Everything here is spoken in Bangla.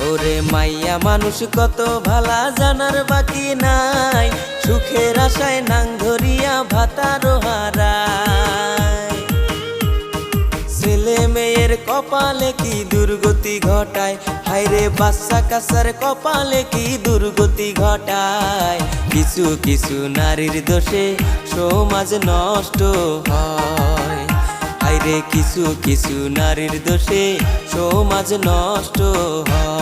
ওরে মাইয়া মানুষ কত ভালা জানার বাকি নাই, সুখের আশায় নাং ধরিয়া ভাতারো হারায়। ছেলে মেয়ের কপালে কি দুর্গতি ঘটায়, হায়রে বাচ্চা কাচ্চার কপালে কি দুর্গতি ঘটায়। কিছু কিছু নারীর দোষে সমাজ নষ্ট হয়, হায়রে কিছু কিছু নারীর দোষে সমাজ নষ্ট হয়।